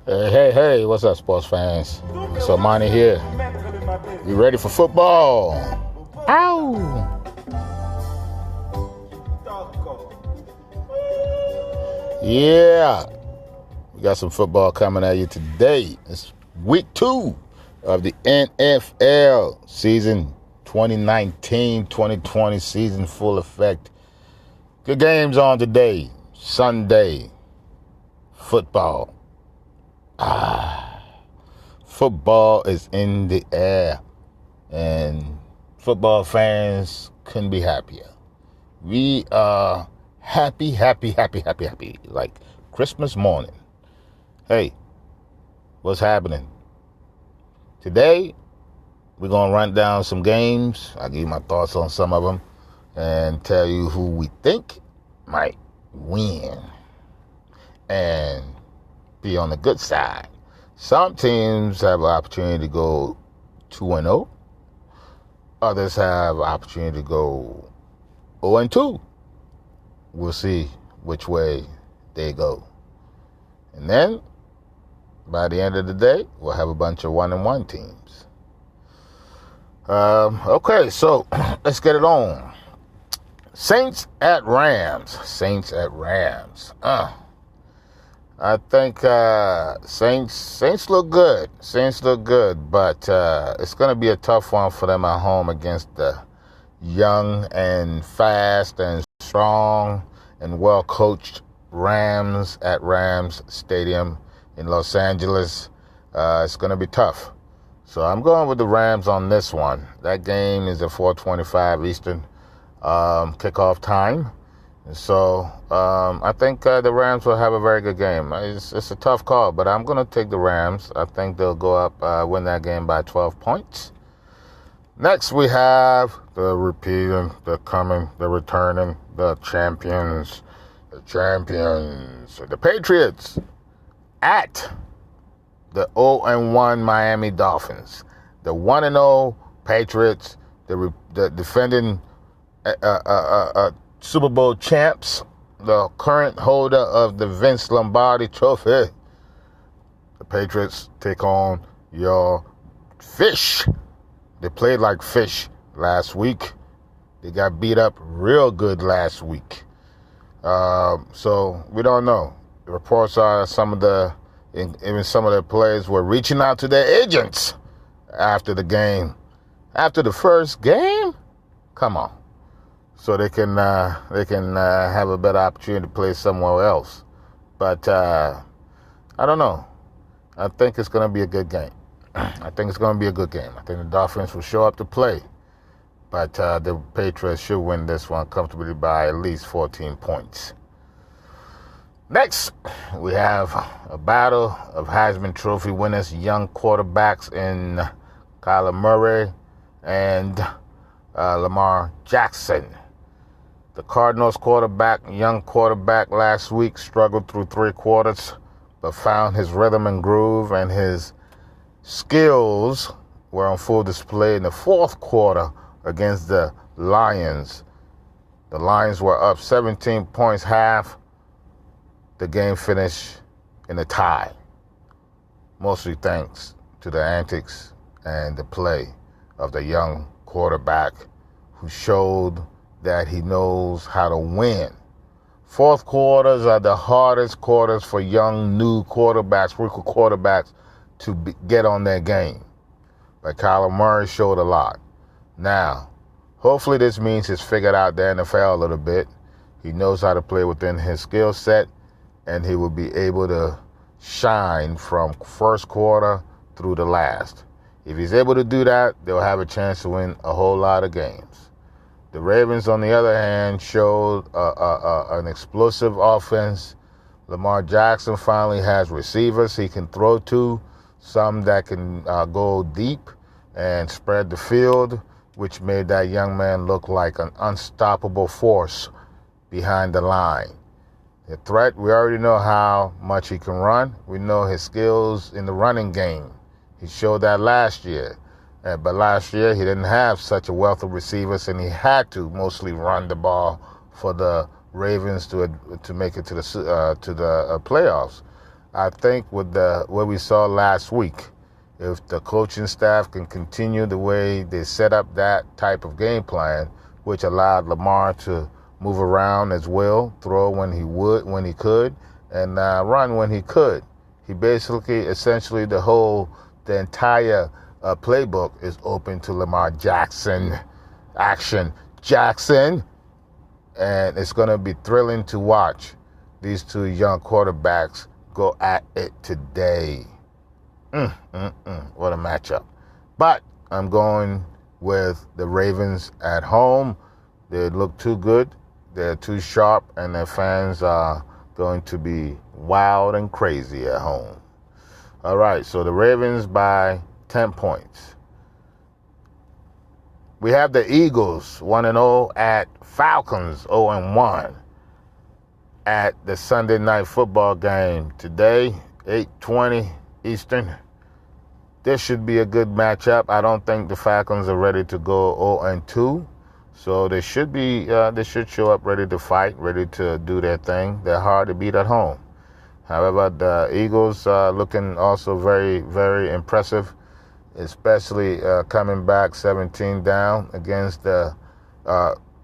Hey, what's up, sports fans? It's Omane here. You ready for football? Ow! Yeah, we got some football coming at you today. It's week 2 of the NFL season 2019-2020 season full effect. Good games on today, Sunday. Football. Football is in the air, and football fans couldn't be happier. We are happy, like Christmas morning. Hey, what's happening? Today, we're going to run down some games. I'll give you my thoughts on some of them and tell you who we think might win and be on the good side. Some teams have an opportunity to go 2-0. Others have an opportunity to go 0-2. We'll see which way they go. And then, by the end of the day, we'll have a bunch of 1-1 teams. Okay, so let's get it on. Saints at Rams. I think Saints look good. But it's going to be a tough one for them at home against the young and fast and strong and well-coached Rams at Rams Stadium in Los Angeles. It's going to be tough. So I'm going with the Rams on this one. That game is at 4:25 Eastern kickoff time. So I think the Rams will have a very good game. It's a tough call, but I'm going to take the Rams. I think they'll go up, win that game by 12 points. Next, we have the repeating, the coming, the returning, the champions, the Patriots at the 0-1 Miami Dolphins. The 1-0 Patriots, the defending Super Bowl champs, the current holder of the Vince Lombardi Trophy. The Patriots take on your fish. They played like fish last week. They got beat up real good last week. So we don't know. The reports are even some of the players were reaching out to their agents after the game. After the first game? Come on. So they can have a better opportunity to play somewhere else. But I don't know. I think it's going to be a good game. I think the Dolphins will show up to play. But the Patriots should win this one comfortably by at least 14 points. Next, we have a battle of Heisman Trophy winners, young quarterbacks in Kyler Murray and Lamar Jackson. The Cardinals young quarterback last week struggled through 3 quarters, but found his rhythm and groove, and his skills were on full display in the 4th quarter against the Lions. The Lions were up 17 points half. The game finished in a tie, mostly thanks to the antics and the play of the young quarterback who showed that he knows how to win. 4th quarters are the hardest quarters for young, new quarterbacks, rookie quarterbacks to get on their game. But Kyler Murray showed a lot. Now, hopefully this means he's figured out the NFL a little bit. He knows how to play within his skill set, and he will be able to shine from 1st quarter through the last. If he's able to do that, they'll have a chance to win a whole lot of games. The Ravens, on the other hand, showed an explosive offense. Lamar Jackson finally has receivers he can throw to, some that can go deep and spread the field, which made that young man look like an unstoppable force behind the line. The threat, we already know how much he can run. We know his skills in the running game. He showed that last year. But last year, he didn't have such a wealth of receivers, and he had to mostly run the ball for the Ravens to make it to the playoffs. I think with what we saw last week, if the coaching staff can continue the way they set up that type of game plan, which allowed Lamar to move around as well, throw when he could, and run when he could. He basically, essentially, the entire playbook is open to Lamar Jackson. Action, Jackson. And it's going to be thrilling to watch these two young quarterbacks go at it today. What a matchup. But I'm going with the Ravens at home. They look too good. They're too sharp, and their fans are going to be wild and crazy at home. All right, so the Ravens by 10 points. We have the Eagles 1-0 at Falcons 0-1 at the Sunday night football game today, 8:20 Eastern. This should be a good matchup. I don't think the Falcons are ready to go 0-2, so they should show up ready to fight, ready to do their thing. They're hard to beat at home. However, the Eagles are looking also very, very impressive, especially coming back 17 down against the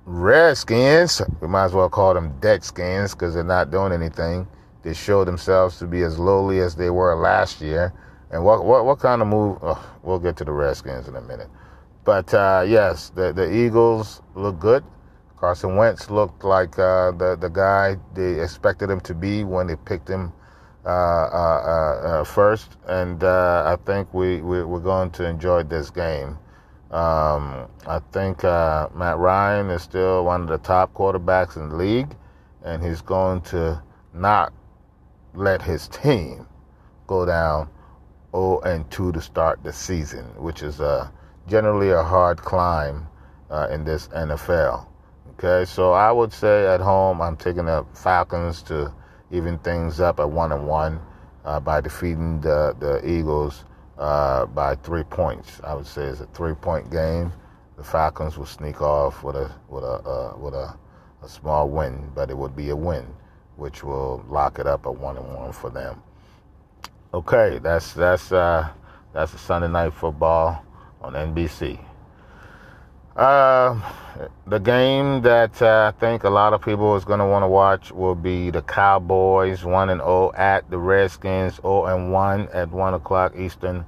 Redskins. We might as well call them Deadskins because they're not doing anything. They showed themselves to be as lowly as they were last year. And what kind of move? Oh, we'll get to the Redskins in a minute. But yes, the Eagles look good. Carson Wentz looked like the guy they expected him to be when they picked him first, and I think we're going to enjoy this game. I think Matt Ryan is still one of the top quarterbacks in the league, and he's going to not let his team go down 0-2 to start the season, which is generally a hard climb in this NFL. Okay, so I would say at home I'm taking the Falcons to even things up at 1-1 by defeating the Eagles by 3 points. I would say it's a 3-point game. The Falcons will sneak off with a small win, but it would be a win, which will lock it up at 1-1 for them. Okay, that's the Sunday night football on NBC. The game that I think a lot of people is going to want to watch will be the Cowboys 1-0 at the Redskins 0-1 at 1 o'clock Eastern.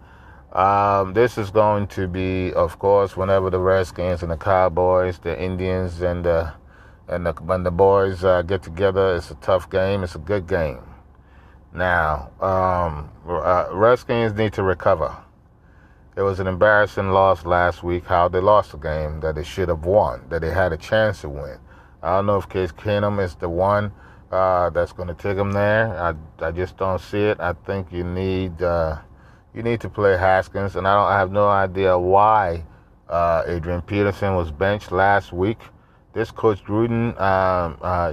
This is going to be, of course, whenever the Redskins and the Cowboys, the Indians and when the boys get together, it's a tough game. It's a good game. Now, Redskins need to recover. It was an embarrassing loss last week, how they lost a game that they should have won, that they had a chance to win. I don't know if Case Keenum is the one that's going to take them there. I just don't see it. I think you need to play Haskins, and I have no idea why Adrian Peterson was benched last week. This Coach Gruden,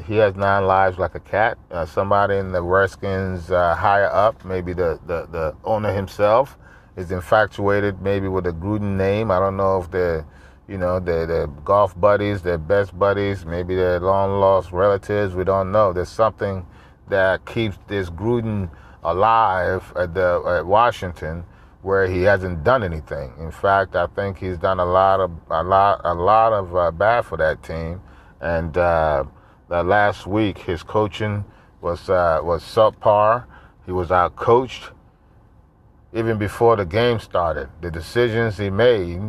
he has 9 lives like a cat. Somebody in the Redskins higher up, maybe the owner himself, is infatuated maybe with the Gruden name. I don't know if they're golf buddies, they're best buddies, maybe they're long-lost relatives. We don't know. There's something that keeps this Gruden alive at Washington, where he hasn't done anything. In fact, I think he's done a lot of bad for that team. And that last week, his coaching was subpar. He was out-coached. Even before the game started, the decisions he made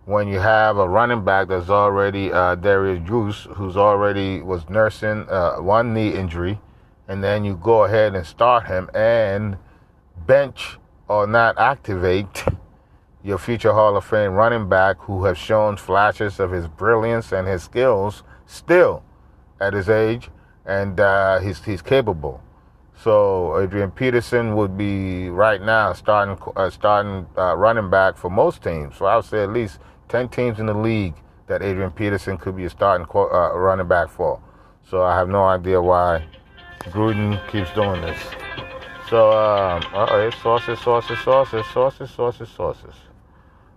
when you have a running back that's already Darius Juice, who's already was nursing one knee injury, and then you go ahead and start him and bench or not activate your future Hall of Fame running back who has shown flashes of his brilliance and his skills still at his age, and he's capable. So Adrian Peterson would be right now starting running back for most teams. So I would say at least 10 teams in the league that Adrian Peterson could be a starting running back for. So I have no idea why Gruden keeps doing this. So sources.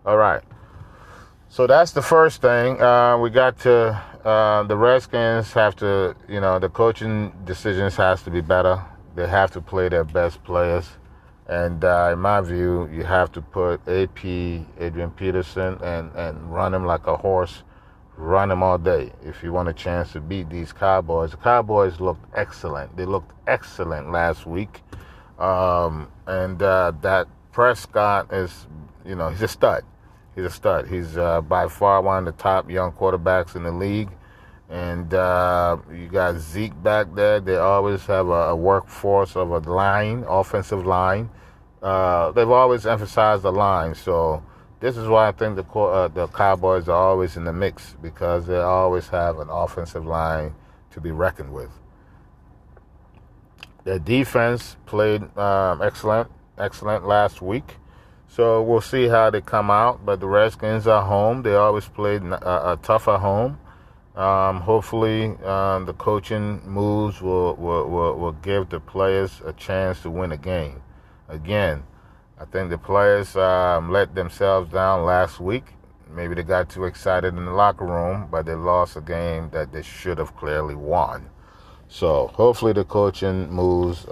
All right. So that's the first thing. We got to the Redskins have to, the coaching decisions has to be better. they have to play their best players. And in my view, you have to put AP, Adrian Peterson, and run him like a horse, run him all day if you want a chance to beat these Cowboys. The Cowboys looked excellent. They looked excellent last week. And that Prescott is, he's a stud. He's a stud. He's by far one of the top young quarterbacks in the league. And you got Zeke back there. They always have a workforce of a line, offensive line. They've always emphasized the line. So this is why I think the Cowboys are always in the mix, because they always have an offensive line to be reckoned with. Their defense played excellent last week. So we'll see how they come out. But the Redskins are home. They always played tough at home. Hopefully, the coaching moves will give the players a chance to win a game. Again, I think the players let themselves down last week. Maybe they got too excited in the locker room, but they lost a game that they should have clearly won. So hopefully the coaching moves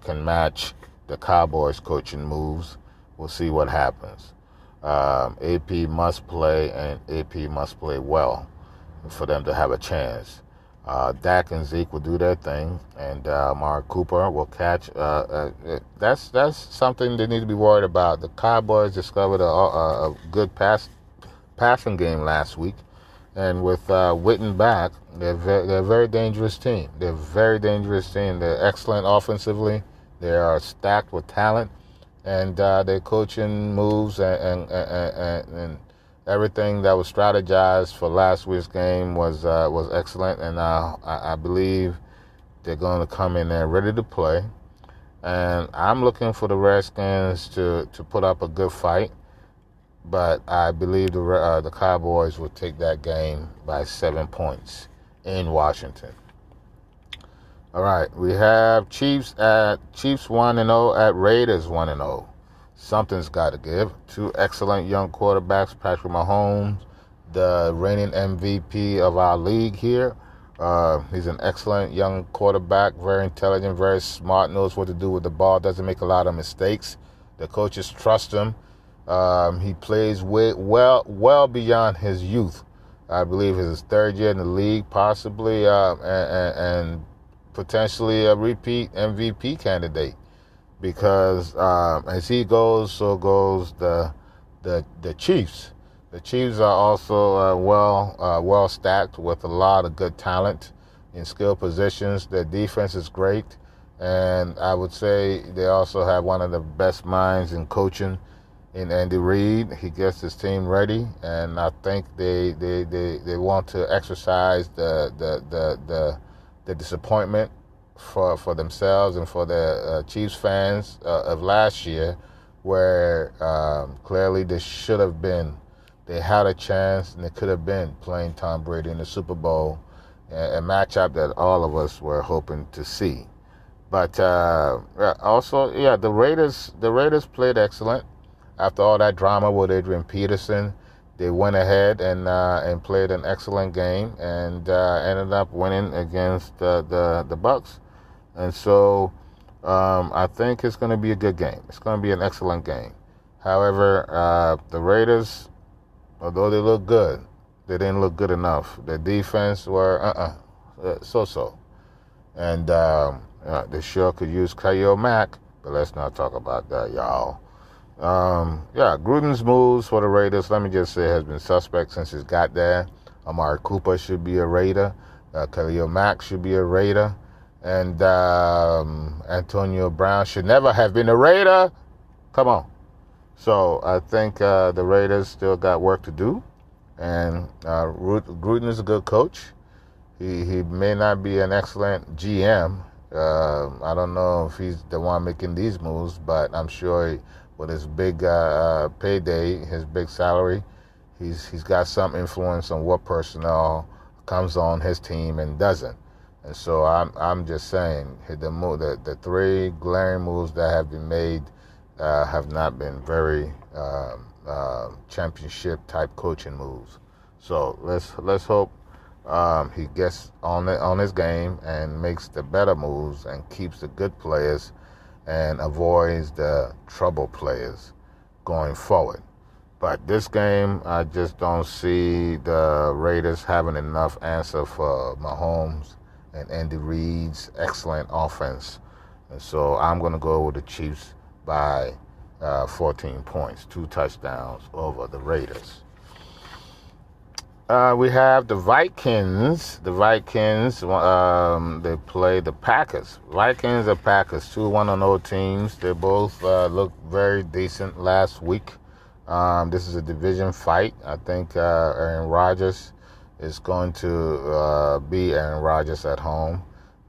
can match the Cowboys' coaching moves. We'll see what happens. AP must play, and AP must play well for them to have a chance. Dak and Zeke will do their thing, and Amari Cooper will catch. That's something they need to be worried about. The Cowboys discovered a good passing game last week, and with Witten back, they're a very dangerous team. They're a very dangerous team. They're excellent offensively. They are stacked with talent, and their coaching moves and everything that was strategized for last week's game was excellent, and I believe they're going to come in there ready to play. And I'm looking for the Redskins to put up a good fight, but I believe the Cowboys will take that game by 7 points in Washington. All right, we have Chiefs 1-0 at Raiders 1-0. Something's got to give. Two excellent young quarterbacks, Patrick Mahomes, the reigning MVP of our league here. He's an excellent young quarterback, very intelligent, very smart, knows what to do with the ball, doesn't make a lot of mistakes. The coaches trust him. He plays well beyond his youth. I believe it's his third year in the league, possibly, and potentially a repeat MVP candidate. Because as he goes, so goes the Chiefs. The Chiefs are also well stacked with a lot of good talent in skill positions. Their defense is great, and I would say they also have one of the best minds in coaching in Andy Reid. He gets his team ready, and I think they want to exercise the disappointment for themselves and for the Chiefs fans of last year, where clearly they should have been. They had a chance, and they could have been playing Tom Brady in the Super Bowl, a matchup that all of us were hoping to see. But the Raiders played excellent. After all that drama with Adrian Peterson, they went ahead and played an excellent game and ended up winning against the Bucs. And so I think it's going to be a good game. It's going to be an excellent game. However, the Raiders, although they look good, they didn't look good enough. Their defense were so-so. And they sure could use Khalil Mack, but let's not talk about that, y'all. Gruden's moves for the Raiders, let me just say, has been suspect since he's got there. Amari Cooper should be a Raider. Khalil Mack should be a Raider. And Antonio Brown should never have been a Raider. Come on. So I think the Raiders still got work to do. And Gruden is a good coach. He may not be an excellent GM. I don't know if he's the one making these moves, but I'm sure with his big payday, his big salary, he's got some influence on what personnel comes on his team and doesn't. And so I'm just saying the three glaring moves that have been made have not been very championship type coaching moves. So let's hope He gets on his game and makes the better moves and keeps the good players and avoids the trouble players going forward. But this game, I just don't see the Raiders having enough answer for Mahomes and Andy Reid's excellent offense. And so I'm going to go with the Chiefs by 14 points, 2 touchdowns over the Raiders. We have the Vikings. The Vikings, they play the Packers. Vikings and Packers, 2 1-0 teams. They both looked very decent last week. This is a division fight. I think Aaron Rodgers is going to be Aaron Rodgers at home.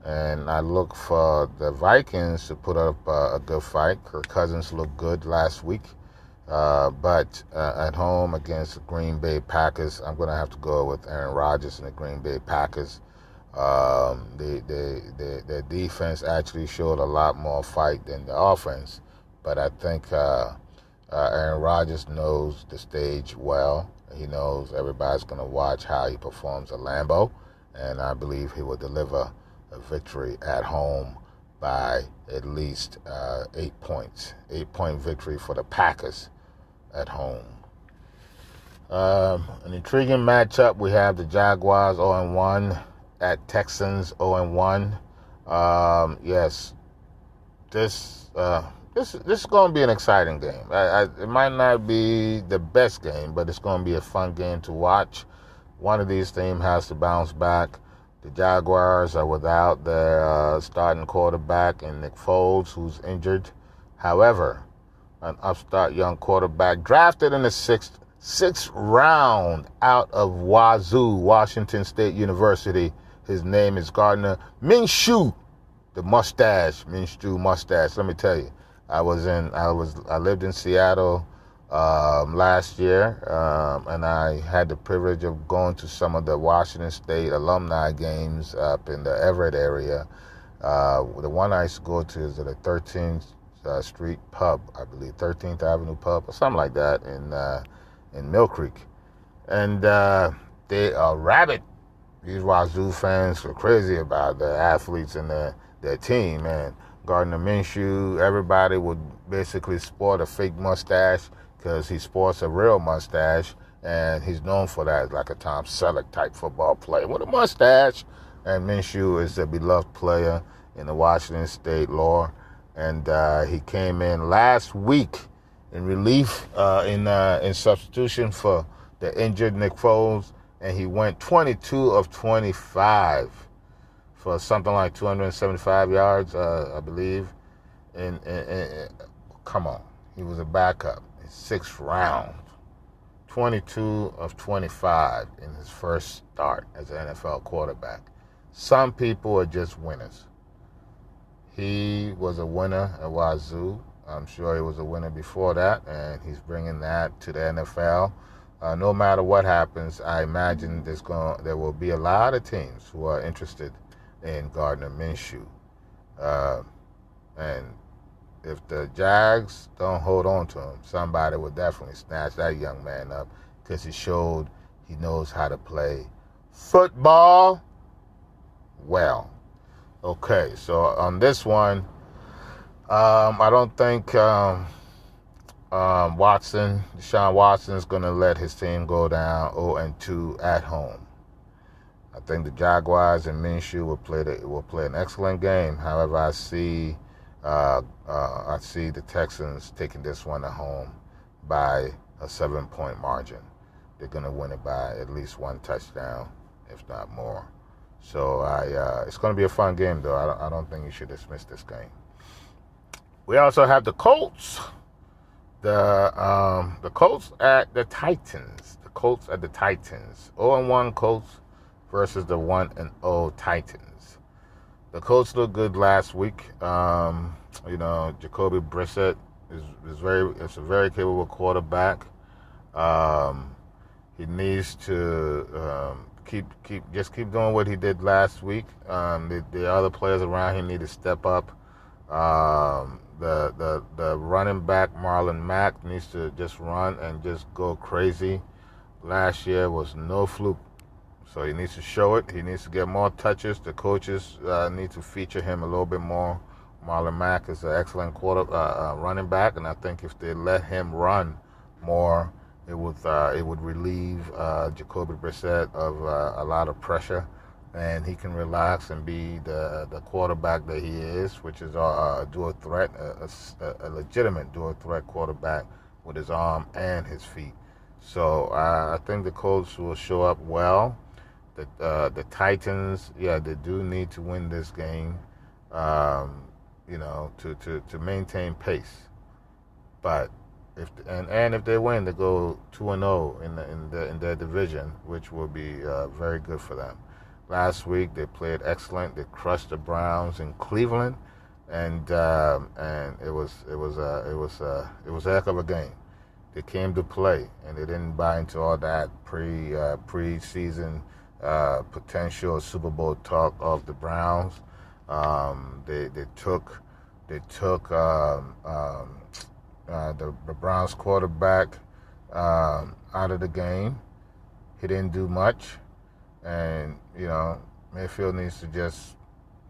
And I look for the Vikings to put up a good fight. Kirk Cousins looked good last week. But at home against the Green Bay Packers, I'm going to have to go with Aaron Rodgers and the Green Bay Packers. Their defense actually showed a lot more fight than the offense. But I think Aaron Rodgers knows the stage well. He knows everybody's going to watch how he performs at Lambeau. And I believe he will deliver a victory at home by at least 8 points. 8-point victory for the Packers at home. An intriguing matchup. We have the Jaguars 0-1 at Texans 0-1. Yes, this is going to be an exciting game. It might not be the best game, but it's going to be a fun game to watch. One of these teams has to bounce back. The Jaguars are without their starting quarterback in Nick Foles, who's injured. However, an upstart young quarterback drafted in the sixth round out of Wazoo, Washington State University. His name is Gardner Minshew, the mustache, Minshew mustache. Let me tell you, I lived in Seattle last year, and I had the privilege of going to some of the Washington State alumni games up in the Everett area. The one I used to go to is at the 13th Street Pub, I believe, 13th Avenue Pub, or something like that in Mill Creek. And they are rabid. These Wazoo fans are crazy about the athletes and their team. And Gardner Minshew, everybody would basically sport a fake mustache because he sports a real mustache, and he's known for that, like a Tom Selleck type football player with a mustache. And Minshew is a beloved player in the Washington State lore. And he came in last week in relief, in substitution for the injured Nick Foles, and he went 22 of 25 for something like 275 yards, I believe. And come on, he was a backup in 6th round. 22 of 25 in his first start as an NFL quarterback. Some people are just winners. He was a winner at Wazoo. I'm sure he was a winner before that, and he's bringing that to the NFL. No matter what happens, I imagine there will be a lot of teams who are interested in Gardner Minshew. And if the Jags don't hold on to him, somebody will definitely snatch that young man up because he showed he knows how to play football well. Okay, so on this one, I don't think Deshaun Watson is going to let his team go down 0-2 at home. I think the Jaguars and Minshew will play an excellent game. However, I see the Texans taking this one at home by a 7-point margin. They're going to win it by at least 1 touchdown, if not more. So it's going to be a fun game, though. I don't think you should dismiss this game. We also have the Colts. The Colts at the Titans. The Colts at the Titans. 0-1 Colts versus the 1-0 Titans. The Colts looked good last week. Jacoby Brissett is a very capable quarterback. He needs to keep doing what he did last week. The other players around him need to step up. The running back Marlon Mack needs to just run and just go crazy. Last year was no fluke. So he needs to show it. He needs to get more touches. The coaches need to feature him a little bit more. Marlon Mack is an excellent running back, and I think if they let him run more, it would relieve Jacoby Brissett of a lot of pressure, and he can relax and be the quarterback that he is, which is a dual threat, a legitimate dual threat quarterback with his arm and his feet. So I think the Colts will show up well. The Titans, they do need to win this game, to maintain pace. But if they win, they go 2-0 in their division, which will be very good for them. Last week they played excellent. They crushed the Browns in Cleveland, and it was a heck of a game. They came to play, and they didn't buy into all that pre-season potential Super Bowl talk of the Browns. They took the Browns quarterback out of the game. He didn't do much, and Mayfield needs to just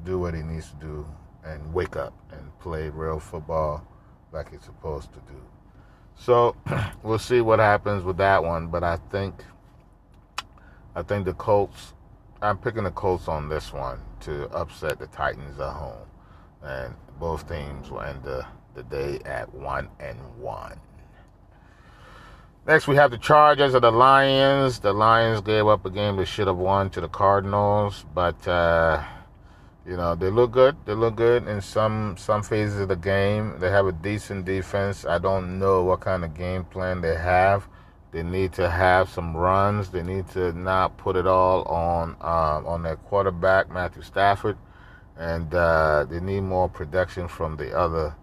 do what he needs to do and wake up and play real football like he's supposed to do. So we'll see what happens with that one, but I think the Colts, I'm picking the Colts on this one to upset the Titans at home. And both teams will end the day at 1-1. Next, we have the Chargers and the Lions. The Lions gave up a game they should have won to the Cardinals, but they look good. They look good in some phases of the game. They have a decent defense. I don't know what kind of game plan they have. They need to have some runs. They need to not put it all on their quarterback, Matthew Stafford, and they need more production from the other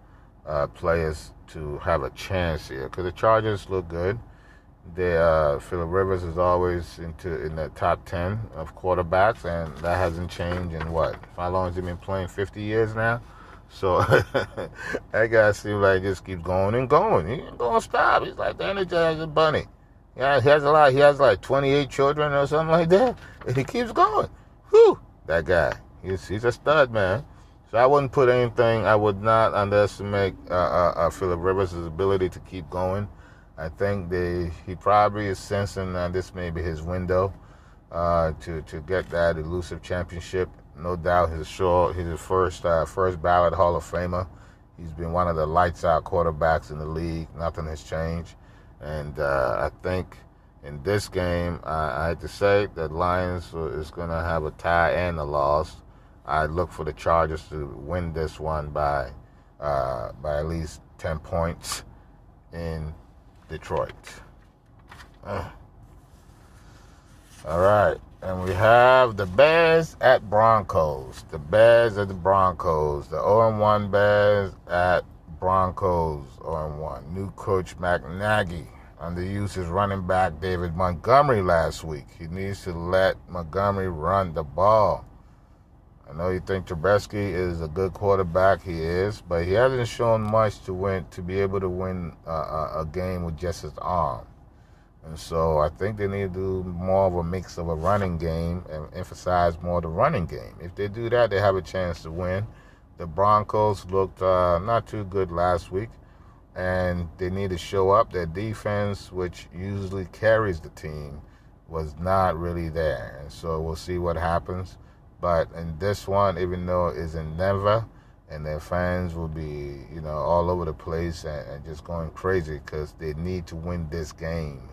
players to have a chance here. Because the Chargers look good. Phillip Rivers is always in the top 10 of quarterbacks, and that hasn't changed in what? How long has he been playing? 50 years now? So that guy seems like he just keeps going and going. He ain't gonna stop. He's like the Energizer Bunny. Yeah, he has a lot. He has like 28 children or something like that, and he keeps going. Whew, that guy. He's a stud, man. So I would not underestimate Phillip Rivers' ability to keep going. I think he probably is sensing that this may be his window to get that elusive championship. No doubt he's a first ballot Hall of Famer. He's been one of the lights out quarterbacks in the league. Nothing has changed. And I think in this game, I had to say that Lions is going to have a tie and a loss. I look for the Chargers to win this one by at least 10 points in Detroit. All right. And we have the Bears at Broncos. The Bears at the Broncos. The 0-1 Bears at Broncos 0-1. New coach Matt Nagy underused his running back David Montgomery last week. He needs to let Montgomery run the ball. I know you think Trubisky is a good quarterback. He is, but he hasn't shown much to be able to win a game with just his arm. And so I think they need to do more of a mix of a running game and emphasize more the running game. If they do that, they have a chance to win. The Broncos looked not too good last week, and they need to show up. Their defense, which usually carries the team, was not really there. And so we'll see what happens. But in this one, even though it's in Denver, and their fans will be, all over the place and just going crazy because they need to win this game.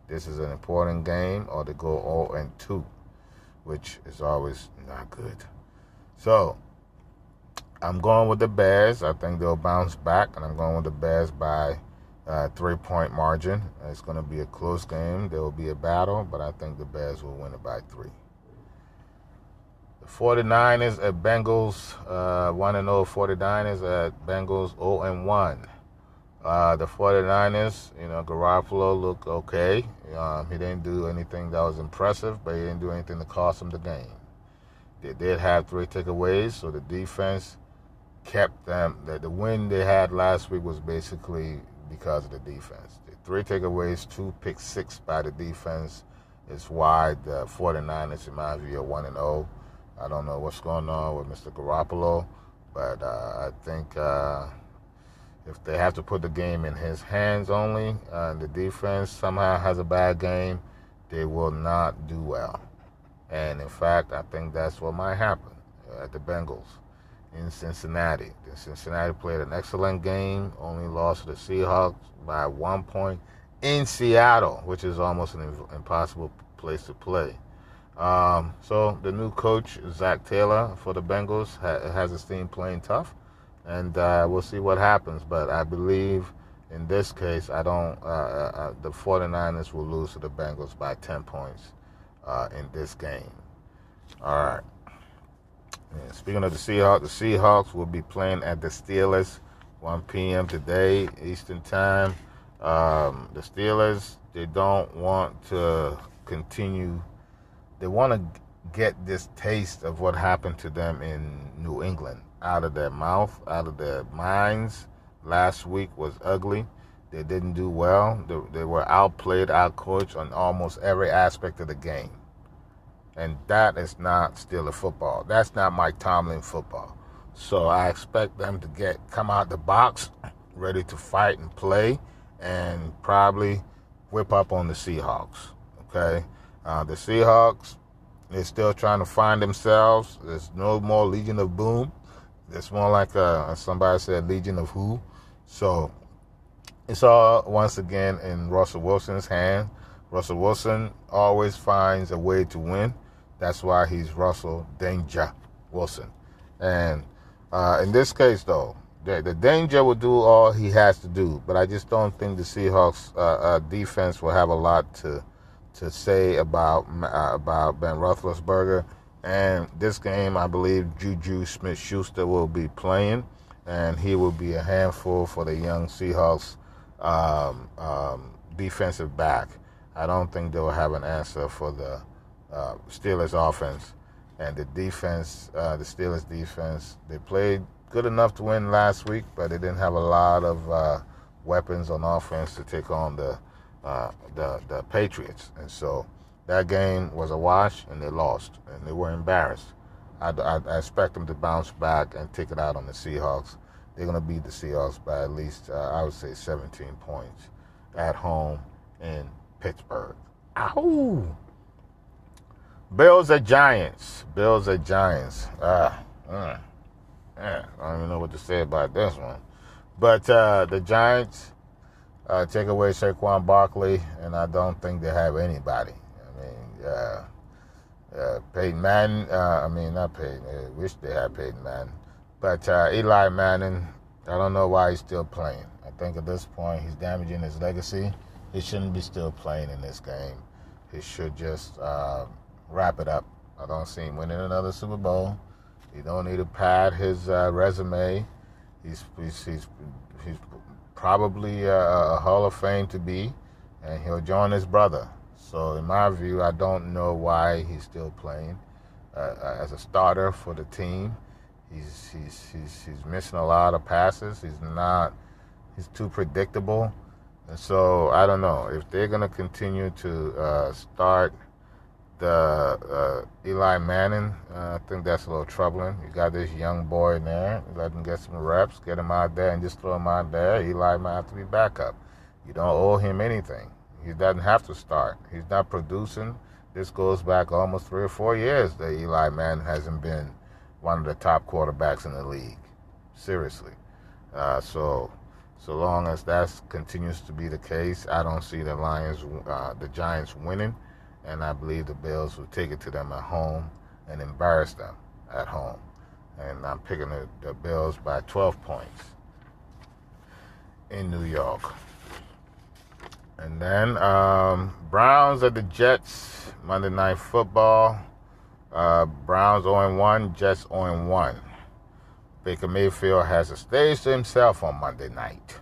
This is an important game, or they go 0-2, which is always not good. So I'm going with the Bears. I think they'll bounce back, and I'm going with the Bears by 3-point margin. It's going to be a close game. There will be a battle, but I think the Bears will win it by 3. The 49ers at Bengals, 1-0 49ers at Bengals 0-1. The 49ers, Garoppolo looked okay. He didn't do anything that was impressive, but he didn't do anything to cost him the game. They did have 3 takeaways, so the defense kept them. The win they had last week was basically because of the defense. The 3 takeaways, 2 pick six by the defense, is why the 49ers, in my view, are 1-0. I don't know what's going on with Mr. Garoppolo, but I think if they have to put the game in his hands only, the defense somehow has a bad game, they will not do well. And in fact, I think that's what might happen at the Bengals in Cincinnati. Cincinnati played an excellent game, only lost to the Seahawks by 1 point in Seattle, which is almost an impossible place to play. So the new coach, Zach Taylor, for the Bengals, has his team playing tough, and we'll see what happens. But I believe in this case, the 49ers will lose to the Bengals by 10 points in this game. All right. And speaking of the Seahawks will be playing at the Steelers 1 p.m. today, Eastern Time. The Steelers, they don't want to continue. They want to get this taste of what happened to them in New England out of their mouth, out of their minds. Last week was ugly. They didn't do well. They were outplayed, outcoached on almost every aspect of the game. And that is not Steelers football. That's not Mike Tomlin football. So I expect them to come out the box ready to fight and play and probably whip up on the Seahawks. Okay? The Seahawks, they're still trying to find themselves. There's no more Legion of Boom. It's more like somebody said Legion of Who. So it's all, once again, in Russell Wilson's hand. Russell Wilson always finds a way to win. That's why he's Russell Danger Wilson. And in this case, though, the Danger will do all he has to do. But I just don't think the Seahawks defense will have a lot to say about Ben Roethlisberger. And this game, I believe Juju Smith-Schuster will be playing, and he will be a handful for the young Seahawks defensive back. I don't think they will have an answer for the Steelers offense. And the defense, the Steelers defense, they played good enough to win last week, but they didn't have a lot of weapons on offense to take on the Patriots. And so that game was a wash, and they lost, and they were embarrassed. I expect them to bounce back and take it out on the Seahawks. They're going to beat the Seahawks by at least, I would say, 17 points at home in Pittsburgh. Ow! Bills at Giants. I don't even know what to say about this one. But the Giants take away Saquon Barkley, and I don't think they have anybody. Peyton Manning, not Peyton. I wish they had Peyton Manning. But Eli Manning, I don't know why he's still playing. I think at this point he's damaging his legacy. He shouldn't be still playing in this game. He should just wrap it up. I don't see him winning another Super Bowl. He don't need to pad his resume. He's probably a Hall of Fame to be, and he'll join his brother. So in my view, I don't know why he's still playing as a starter for the team. He's missing a lot of passes. He's too predictable. And so I don't know if they're going to continue to start the Eli Manning. I think that's a little troubling. You got this young boy in there. Let him get some reps, get him out there, and just throw him out there. Eli might have to be backup. You don't owe him anything. He doesn't have to start. He's not producing. This goes back almost 3 or 4 years that Eli Manning hasn't been one of the top quarterbacks in the league. Seriously. So long as that continues to be the case, I don't see the Giants winning, and I believe the Bills will take it to them at home and embarrass them at home. And I'm picking the Bills by 12 points in New York. And then Browns at the Jets, Monday Night Football. Browns 0-1, Jets 0-1. Baker Mayfield has a stage to himself on Monday night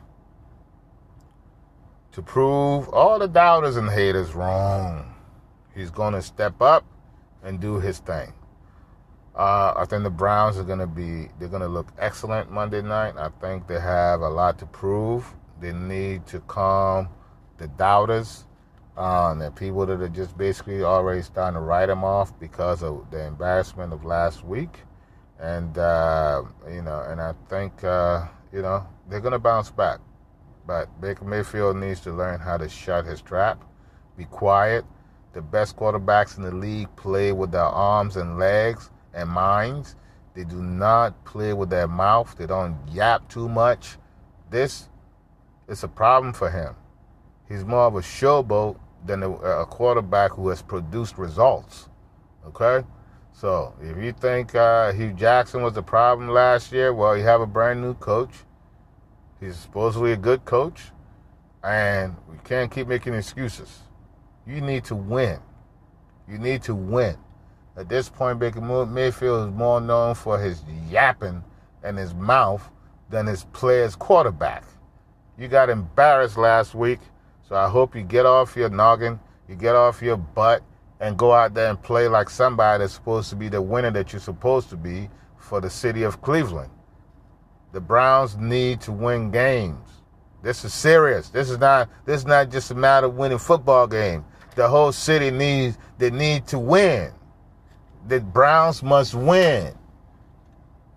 to prove all the doubters and haters wrong. He's going to step up and do his thing. I think the Browns they're going to look excellent Monday night. I think they have a lot to prove. They need to calm the doubters And people that are just basically already starting to write him off because of the embarrassment of last week. And, and I think, they're going to bounce back. But Baker Mayfield needs to learn how to shut his trap, be quiet. The best quarterbacks in the league play with their arms and legs and minds. They do not play with their mouth. They don't yap too much. This is a problem for him. He's more of a showboat than a quarterback who has produced results. Okay? So if you think Hugh Jackson was the problem last year, well, you have a brand new coach. He's supposedly a good coach. And we can't keep making excuses. You need to win. You need to win. At this point, Baker Mayfield is more known for his yapping and his mouth than his play as quarterback. You got embarrassed last week, so I hope you get off your noggin, you get off your butt, and go out there and play like somebody that's supposed to be the winner that you're supposed to be for the city of Cleveland. The Browns need to win games. This is serious. This is not just a matter of winning football game. The whole city need to win. The Browns must win.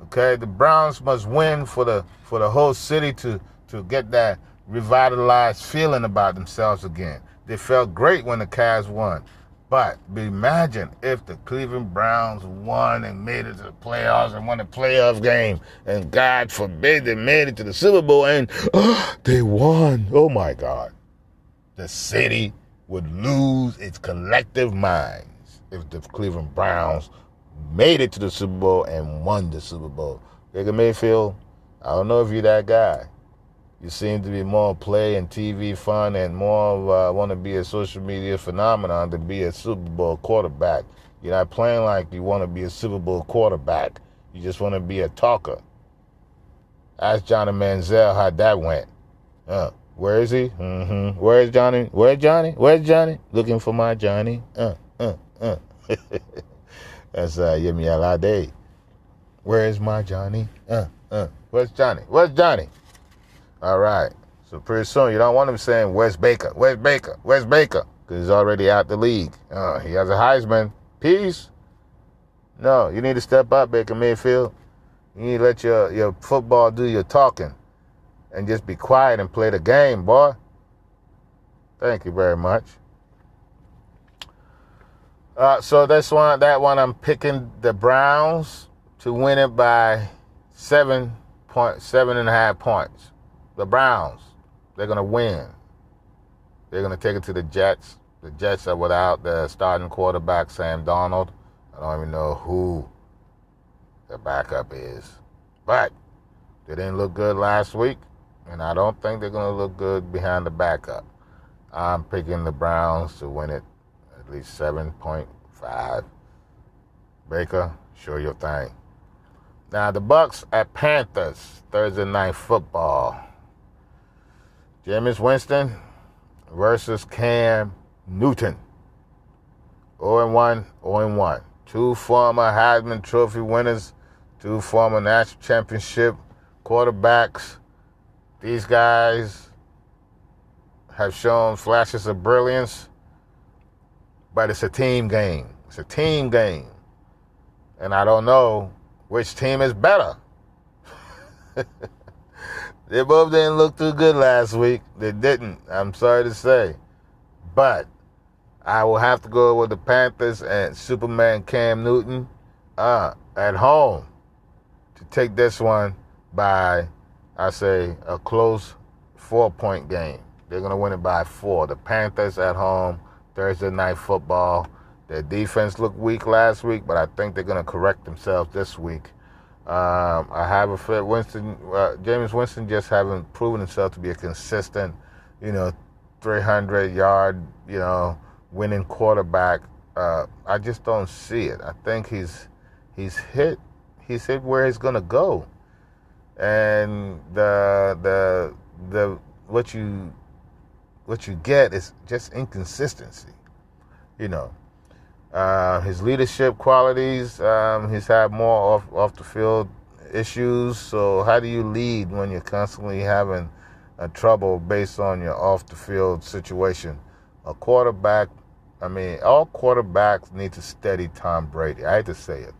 Okay, the Browns must win for the whole city to get that revitalized feeling about themselves again. They felt great when the Cavs won. But imagine if the Cleveland Browns won and made it to the playoffs and won a playoff game, and God forbid they made it to the Super Bowl and they won. Oh my God. The city would lose its collective minds if the Cleveland Browns made it to the Super Bowl and won the Super Bowl. Baker Mayfield, I don't know if you're that guy. You seem to be more play and TV fun and more want to be a social media phenomenon than be a Super Bowl quarterback. You're not playing like you want to be a Super Bowl quarterback. You just want to be a talker. Ask Johnny Manziel how that went. Where is he? Where's Johnny? Where's Johnny? Where's Johnny? Looking for my Johnny. That's Yemi Alade. Where's my Johnny? Where's Johnny? Where's Johnny? All right. So pretty soon you don't want him saying, where's Baker? Where's Baker? Where's Baker? Because he's already out the league. He has a Heisman. Peace. No, you need to step up, Baker Mayfield. You need to let your football do your talking and just be quiet and play the game, boy. Thank you very much. So that one I'm picking the Browns to win it by 7.5 points. The Browns, they're going to win. They're going to take it to the Jets. The Jets are without their starting quarterback, Sam Darnold. I don't even know who the backup is. But they didn't look good last week, and I don't think they're going to look good behind the backup. I'm picking the Browns to win it at least 7.5. Baker, show your thing. Now, the Bucs at Panthers, Thursday Night Football. Jameis Winston versus Cam Newton. 0-1, 0-1. Two former Heisman Trophy winners, two former national championship quarterbacks. These guys have shown flashes of brilliance, but it's a team game. It's a team game. And I don't know which team is better. They both didn't look too good last week. They didn't. I'm sorry to say. But I will have to go with the Panthers and Superman Cam Newton at home to take this one by, I say, a close 4-point game. They're going to win it by 4. The Panthers at home, Thursday Night Football. Their defense looked weak last week, but I think they're going to correct themselves this week. I have a fit. Jameis Winston just haven't proven himself to be a consistent, 300-yard, winning quarterback. I just don't see it. I think he's hit where he's gonna go, and the what you get is just inconsistency. His leadership qualities, he's had more off the field issues. So how do you lead when you're constantly having trouble based on your off the field situation? a quarterback, all quarterbacks need to steady Tom Brady. I hate to say it.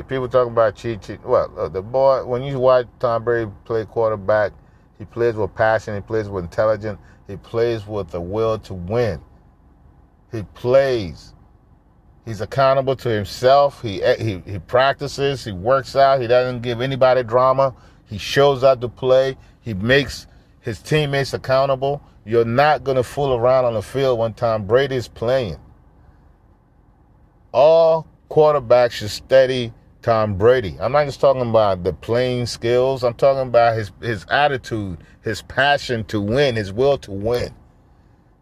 People talking about cheat. Well, the boy, when you watch Tom Brady play quarterback, he plays with passion. He plays with intelligence. He plays with the will to win. He plays. He's accountable to himself. He practices. He works out. He doesn't give anybody drama. He shows up to play. He makes his teammates accountable. You're not going to fool around on the field when Tom Brady is playing. All quarterbacks should study Tom Brady. I'm not just talking about the playing skills. I'm talking about his attitude, his passion to win, his will to win.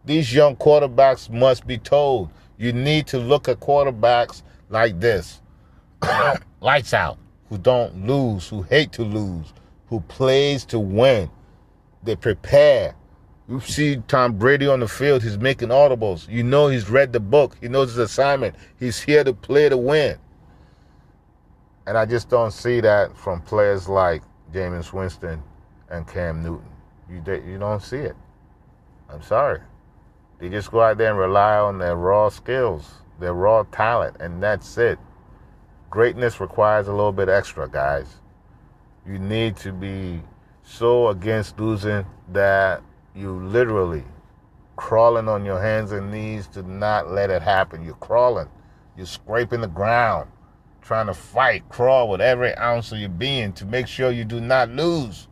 These young quarterbacks must be told. You need to look at quarterbacks like this. Lights out. Who don't lose, who hate to lose, who plays to win. They prepare. You see Tom Brady on the field, he's making audibles. You know he's read the book. He knows his assignment. He's here to play to win. And I just don't see that from players like Jameis Winston and Cam Newton. You don't see it. I'm sorry. They just go out there and rely on their raw skills, their raw talent, and that's it. Greatness requires a little bit extra, guys. You need to be so against losing that you literally crawling on your hands and knees to not let it happen. You're crawling. You're scraping the ground, trying to fight, crawl with every ounce of your being to make sure you do not lose.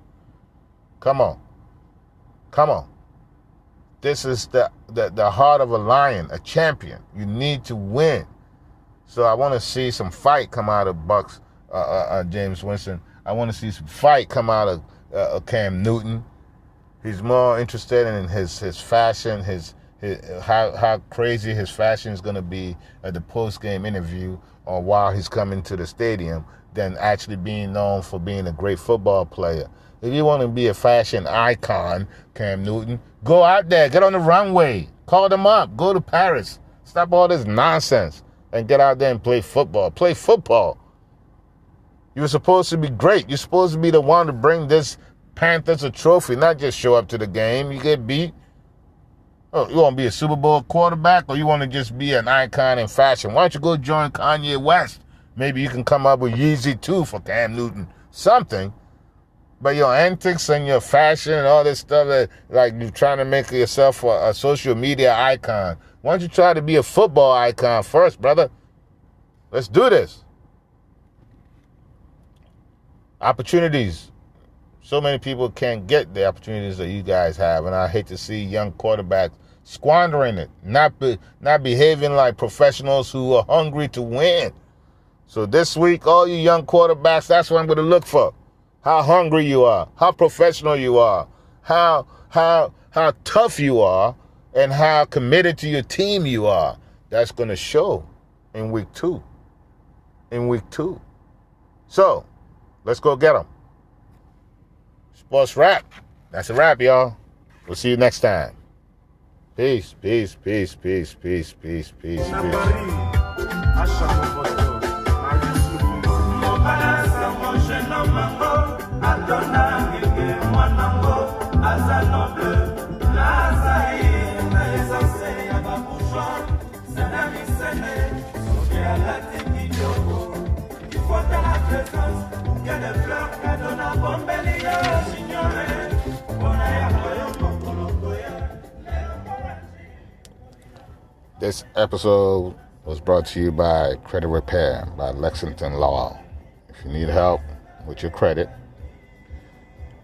Come on. This is the heart of a lion, a champion. You need to win. So I want to see some fight come out of Jameis Winston. I want to see some fight come out of Cam Newton. He's more interested in his fashion, his how crazy his fashion is going to be at the post-game interview or while he's coming to the stadium than actually being known for being a great football player. If you want to be a fashion icon, Cam Newton, go out there, get on the runway, call them up, go to Paris. Stop all this nonsense and get out there and play football. Play football. You're supposed to be great. You're supposed to be the one to bring this Panthers a trophy, not just show up to the game. You get beat. Oh, you want to be a Super Bowl quarterback or you want to just be an icon in fashion? Why don't you go join Kanye West? Maybe you can come up with Yeezy 2 for Cam Newton. Something. But your antics and your fashion and all this stuff, like you're trying to make yourself a social media icon. Why don't you try to be a football icon first, brother? Let's do this. Opportunities. So many people can't get the opportunities that you guys have, and I hate to see young quarterbacks squandering it, not behaving like professionals who are hungry to win. So this week, all you young quarterbacks, that's what I'm going to look for. How hungry you are, how professional you are, how tough you are, and how committed to your team you are. That's going to show in week 2. So, let's go get them. Sports Wrap. That's a wrap, y'all. We'll see you next time. Peace. This episode was brought to you by Credit Repair by Lexington Law. If you need help with your credit,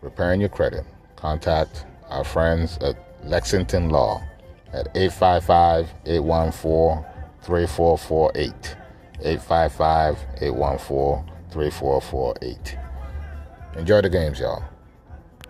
repairing your credit, contact our friends at Lexington Law at 855-814-3448. 855-814-3448. Enjoy the games, y'all.